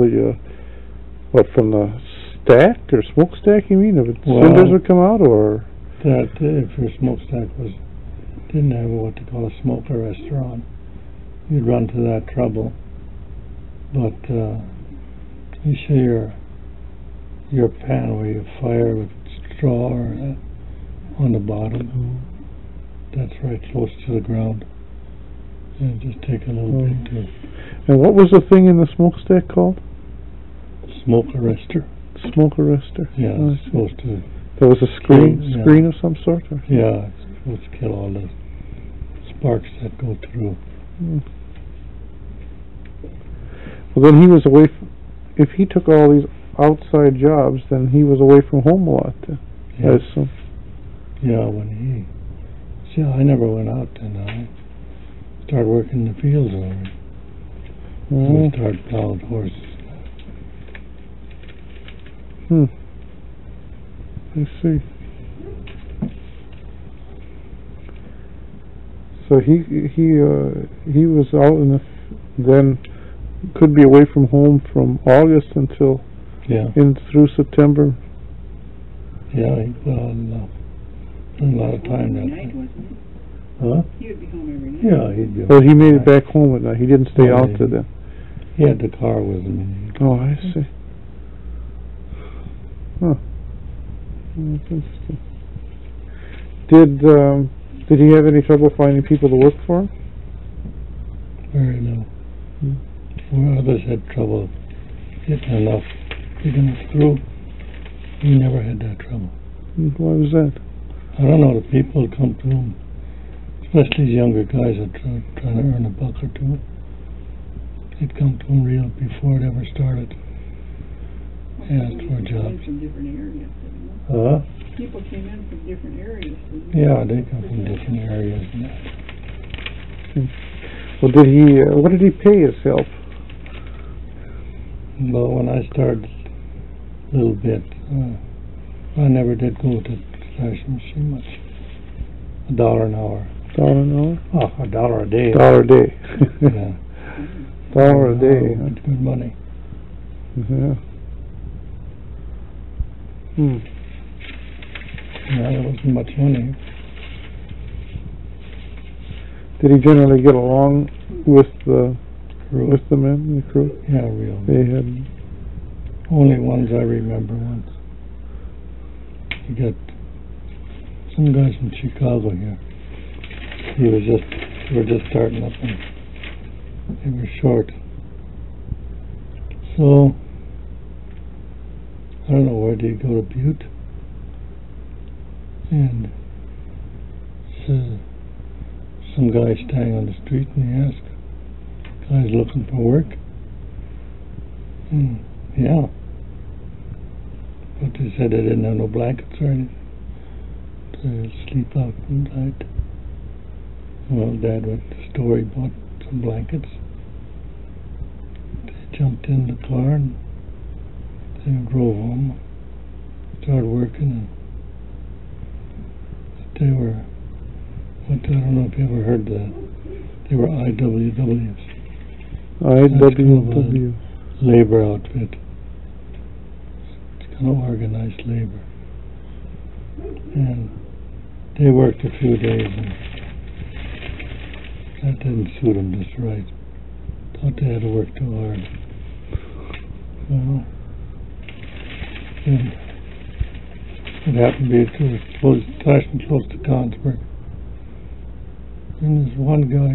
Speaker 1: from the stack or smokestack, you mean? If cinders would come out, or?
Speaker 2: That if your smokestack didn't have what they call a smoker restaurant, you'd run to that trouble. But you see your pan where you fire with straw or on the bottom, that's right close to the ground. And just take a little bit to.
Speaker 1: And what was the thing in the smokestack called?
Speaker 2: Smoke arrestor.
Speaker 1: Smoke arrestor.
Speaker 2: Yeah, it's supposed to.
Speaker 1: There was a screen of some sort? Or?
Speaker 2: Yeah, it's supposed to kill all the sparks that go through.
Speaker 1: Well, then he was away. If he took all these outside jobs, then he was away from home a lot.
Speaker 2: Yeah.
Speaker 1: I assume.
Speaker 2: Yeah, I never went out then. I started working in the fields over. We started plowing horses.
Speaker 1: I see. So he was out in the then could be away from home from August until in through September.
Speaker 2: Yeah, he put on a lot of time that
Speaker 3: night, wasn't it?
Speaker 2: Huh?
Speaker 3: He would be home every night.
Speaker 2: Yeah, he'd be.
Speaker 1: Well, he made it back home at night. He didn't stay out to then.
Speaker 2: He had the car with him.
Speaker 1: Oh, I see. Huh. That's interesting. Did he have any trouble finding people to work for him?
Speaker 2: Very low. Where others had trouble getting us through, he never had that trouble.
Speaker 1: Why was that?
Speaker 2: I don't know, the people would come to him, especially these younger guys that trying to earn a buck or two. They'd come to him real before it ever started. Asked for a job.
Speaker 3: From different areas,
Speaker 2: Huh?
Speaker 3: people came in from different areas.
Speaker 2: Yeah, they come from different areas and that.
Speaker 1: Well, what did he pay himself?
Speaker 2: Well, when I started a little bit, I never did go to the thrashing machine much. $1 an hour.
Speaker 1: $1 an hour?
Speaker 2: Oh, $1 a day.
Speaker 1: $1 a day.
Speaker 2: Yeah.
Speaker 1: $1 a day.
Speaker 2: That's good money.
Speaker 1: Yeah.
Speaker 2: Yeah, there wasn't much money.
Speaker 1: Did he generally get along with the
Speaker 2: Crew.
Speaker 1: with the men, the crew?
Speaker 2: Yeah, real.
Speaker 1: They had
Speaker 2: Only ones I remember once. You got some guys from Chicago here. We were just starting up and they were short. So, I don't know, where did he go to Butte? And so, some guy standing on the street and he asked, guys looking for work? Yeah. But they said they didn't have no blankets or anything to sleep out inside. Well, Dad went to the store, he bought some blankets. They jumped in the car and they drove home, started working, and they were, I don't know if you ever heard that, they were IWWs.
Speaker 1: IWW.
Speaker 2: Labor outfit. It's kind of organized labor. And they worked a few days and that didn't suit them just right. Thought they had to work too hard. Well, and it happened to be close to Consberg. And this one guy,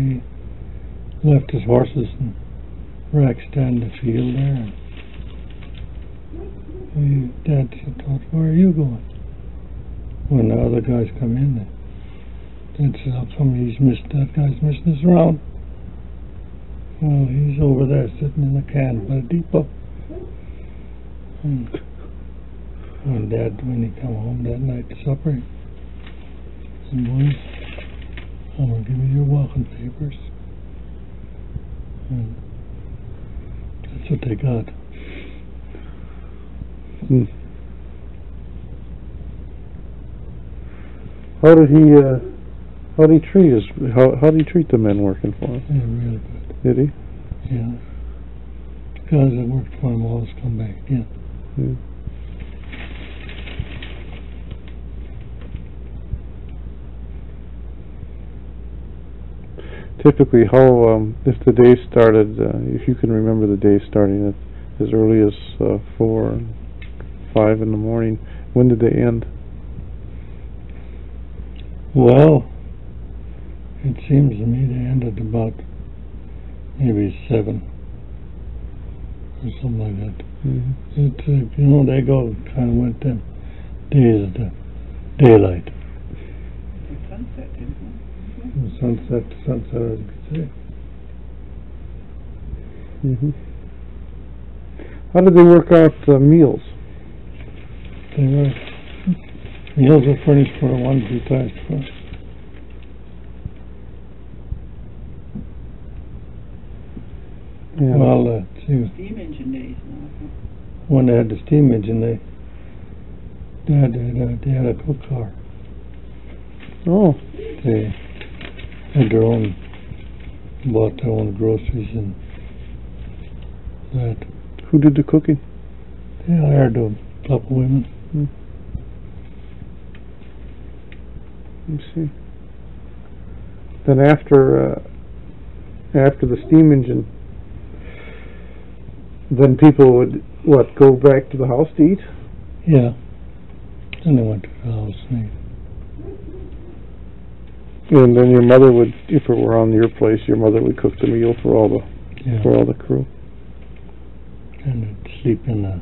Speaker 2: he left his horses and racked down the field there. And Dad thought, where are you going? When the other guys come in, Dad said, how come that guy's missing his round? Well, he's over there sitting in a can by the depot. And when he come home that night to supper, he said, boys, I'm going to give you your walking papers. And that's what they got.
Speaker 1: How did he treat the men working for him?
Speaker 2: Yeah, really good.
Speaker 1: Did he?
Speaker 2: Yeah. The guys that worked for him always come back again.
Speaker 1: Yeah. Typically, how if the day started, if you can remember the day starting at as early as 4 and 5 in the morning, when did they end?
Speaker 2: Well, it seems to me they ended about maybe 7 or something like that.
Speaker 1: Mm-hmm.
Speaker 2: They go kind of went them days of the daylight.
Speaker 3: Sunset, didn't it?
Speaker 2: Sunset to sunset, as you could say.
Speaker 1: Mm-hmm. How did they work out meals?
Speaker 2: Meals were furnished for the ones who tasked for.
Speaker 1: Yeah.
Speaker 2: Well, see,
Speaker 3: Steam engine days now.
Speaker 2: when they had the steam engine, they had a cook car.
Speaker 1: Oh,
Speaker 2: They had their own, bought their own groceries and that.
Speaker 1: who did the cooking?
Speaker 2: They hired a couple women.
Speaker 1: Let me see. Then after the steam engine, then people would go back to the house to eat?
Speaker 2: Yeah. Then they went to the house and
Speaker 1: And then your mother would, if it were on your place, your mother would cook the meal for all the crew.
Speaker 2: and they'd sleep in a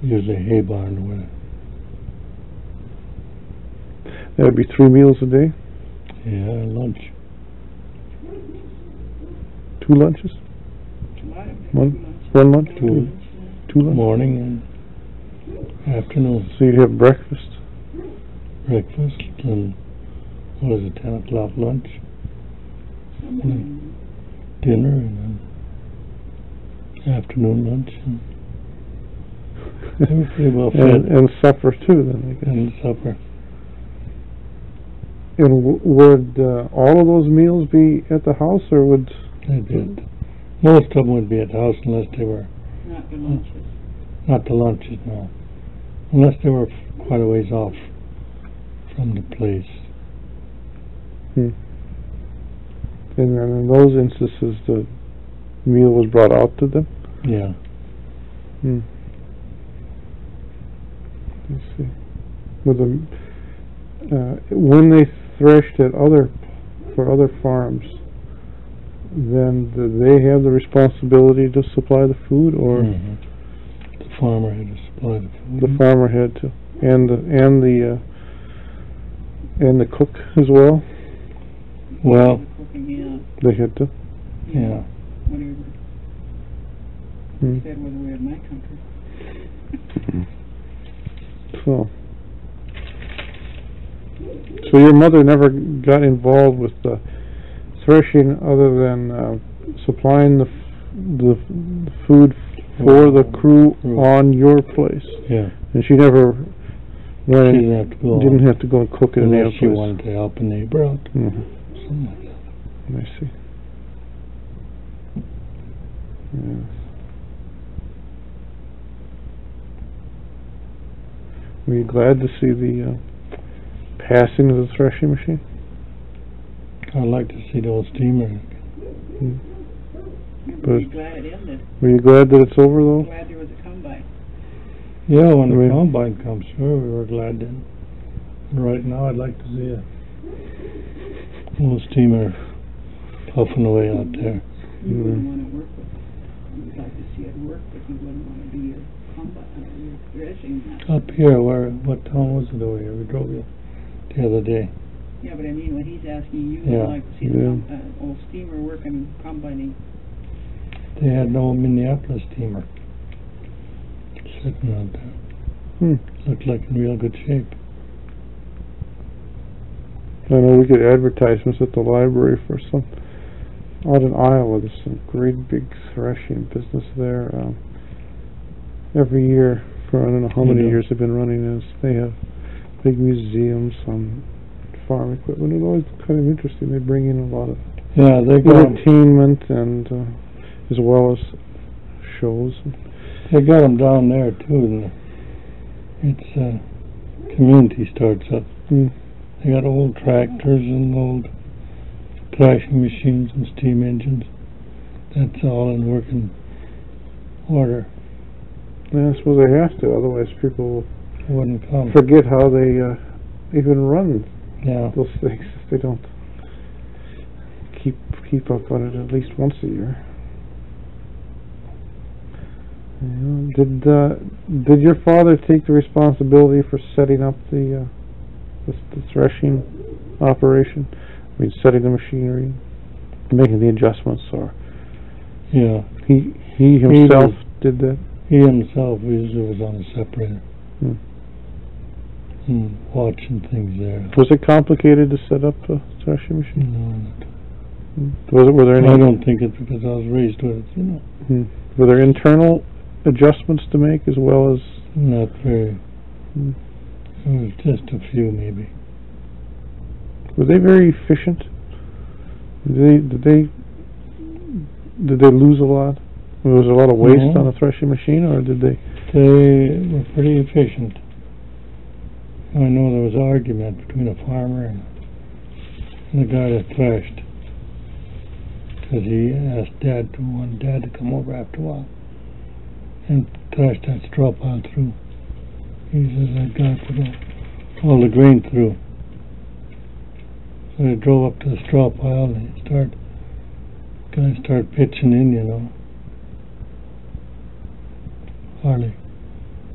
Speaker 2: usually hay barn with
Speaker 1: That'd be 3 meals a day?
Speaker 2: lunch.
Speaker 1: 2 lunches? One lunch? Two lunches?
Speaker 2: Morning and afternoon.
Speaker 1: So you'd have breakfast?
Speaker 2: Breakfast and what was it, 10 o'clock lunch? And dinner and then afternoon lunch. And they were pretty well fed.
Speaker 1: And supper too, then, I guess.
Speaker 2: And supper.
Speaker 1: And would all of those meals be at the house, or would...
Speaker 2: They did. Most of them would be at the house unless they were...
Speaker 3: Not the lunches.
Speaker 2: Not the lunches, no. Unless they were quite a ways off from the place.
Speaker 1: And then in those instances, the meal was brought out to them?
Speaker 2: Yeah.
Speaker 1: Let's see. With when they threshed at for other farms, then do they have the responsibility to supply the food, or
Speaker 2: The farmer had to supply the food.
Speaker 1: the farmer had to, and the cook as well?
Speaker 2: Well,
Speaker 3: Cooking,
Speaker 1: They had to.
Speaker 2: yeah.
Speaker 3: whatever. Said whether we're in my country.
Speaker 1: So your mother never got involved with the threshing other than supplying the food for the crew on your place,
Speaker 2: Yeah.
Speaker 1: and she never
Speaker 2: She didn't have to go
Speaker 1: didn't have to go and cook at any other
Speaker 2: unless she
Speaker 1: place.
Speaker 2: wanted to help a neighbor out. Something like that.
Speaker 1: I see. Yes. Were you glad to see the passing of the threshing machine?
Speaker 2: I'd like to see the old steamer.
Speaker 3: I'm glad it ended.
Speaker 1: Were you glad that it's over, though?
Speaker 3: Glad there was a combine.
Speaker 2: Yeah, when the combine comes, sure, we were glad then. And right now, I'd like to see a old steamer puffing away out there.
Speaker 3: You wouldn't want to work with it. You'd like to see it work, but you wouldn't want to be your combine, your threshing.
Speaker 2: Up here, what town was it over here? We drove you the other day.
Speaker 3: Yeah, but I mean, when he's asking you,
Speaker 2: Yeah.
Speaker 3: would like to see the old steamer working, combining.
Speaker 2: They had no Minneapolis steamer sitting out there. Looked like in real good shape.
Speaker 1: I know we get advertisements at the library for some out in Iowa. There's some great big threshing business there. Every year for I don't know how many years they've been running this. They have big museums on farm equipment. It's always kind of interesting. They bring in a lot of
Speaker 2: They got
Speaker 1: entertainment and as well as shows.
Speaker 2: They got them down there too. It's community starts up. They got old tractors and old thrashing machines and steam engines. That's all in working order.
Speaker 1: Yeah, I suppose they have to, otherwise people
Speaker 2: wouldn't come.
Speaker 1: Forget how they even run those things if they don't keep up on it at least once a year. Did your father take the responsibility for setting up the threshing operation? I mean, setting the machinery, making the adjustments, or he himself did that?
Speaker 2: He himself usually was on a separator, watching things there.
Speaker 1: Was it complicated to set up a threshing machine?
Speaker 2: No, not.
Speaker 1: Were there any?
Speaker 2: I don't think it's because I was raised with it, you know.
Speaker 1: Were there internal adjustments to make as well as?
Speaker 2: Not very. It was just a few, maybe.
Speaker 1: Were they very efficient? Did they lose a lot? Was there a lot of waste on a threshing machine, or did they?
Speaker 2: They were pretty efficient. I know there was an argument between a farmer and the guy that threshed, because he asked Dad to come over after a while and thresh that straw pile through. He says that guy put all the grain through. So they drove up to the straw pile and guys started pitching in, you know. Hardly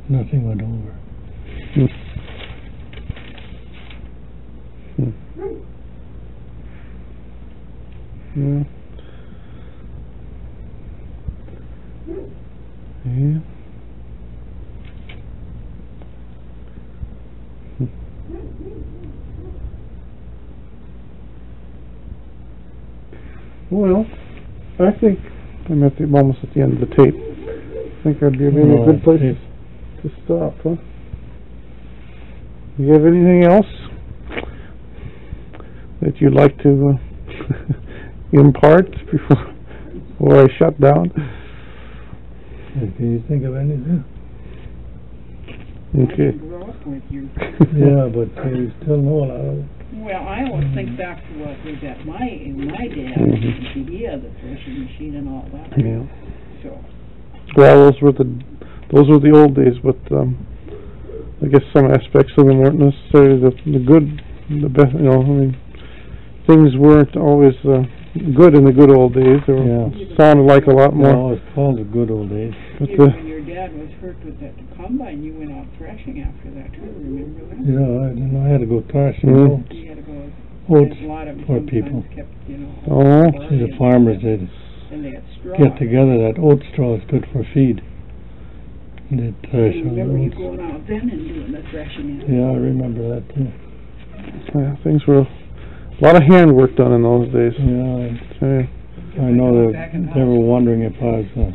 Speaker 2: nothing went over.
Speaker 1: Yeah. Yeah. Well, I think I'm almost at the end of the tape. I think I'd be maybe a good place to stop, huh? You have anything else that you'd like to impart before I shut down?
Speaker 2: Can you think of anything?
Speaker 1: Okay.
Speaker 3: I grew up with you.
Speaker 2: Yeah, but you still know a lot of it.
Speaker 3: Well, I always think back to what was at my dad. He had the threshing machine and all that.
Speaker 1: Yeah.
Speaker 3: So.
Speaker 1: Well, those were the old days, but I guess some aspects of them weren't necessarily the good, the best. You know, I mean, things weren't always good in the good old days. They were sounded like a lot more.
Speaker 2: No, it's called the good old days.
Speaker 1: But
Speaker 3: when your dad was hurt with that combine, you went out threshing after that too. Remember that?
Speaker 2: Yeah, I didn't know. I had to go threshing oats.
Speaker 3: You had to go.
Speaker 2: Oats
Speaker 3: A lot of
Speaker 2: for people.
Speaker 3: Kept, you know.
Speaker 1: Oh.
Speaker 2: See, the farmers they'd
Speaker 3: and they had straw.
Speaker 2: get together. That oat straw is good for feed. And they'd thresh on the
Speaker 3: remember you
Speaker 2: oats.
Speaker 3: going out then and doing the threshing?
Speaker 2: Yeah, I remember that too.
Speaker 1: Yeah, things were a lot of handwork done in those days.
Speaker 2: Yeah, I know they were wondering if I was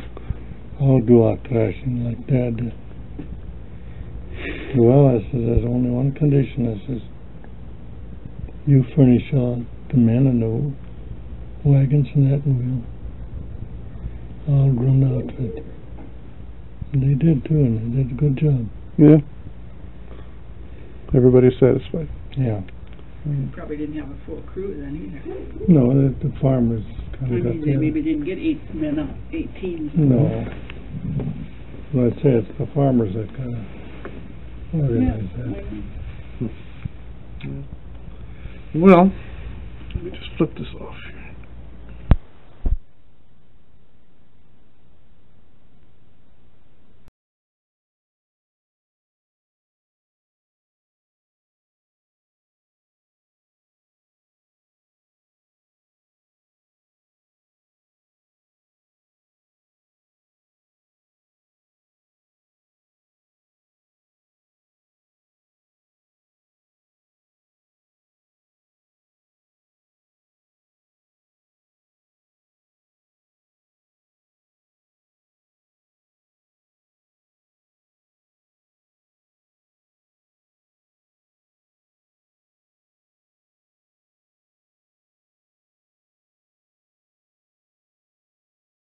Speaker 2: I'll do out thrashing like Dad did. Well, I said, there's only one condition. I says, you furnish the men and the wagons and that, and we'll run the outfit. And they did too, and they did a good job.
Speaker 1: Yeah. Everybody's satisfied.
Speaker 2: Yeah.
Speaker 3: Probably didn't have a full crew then either.
Speaker 2: No, the farmers kind of got
Speaker 3: they maybe didn't get 8 men up, 18.
Speaker 2: No. Well, I'd say it's the farmers that kind of organize that.
Speaker 1: Well, let me just flip this off here.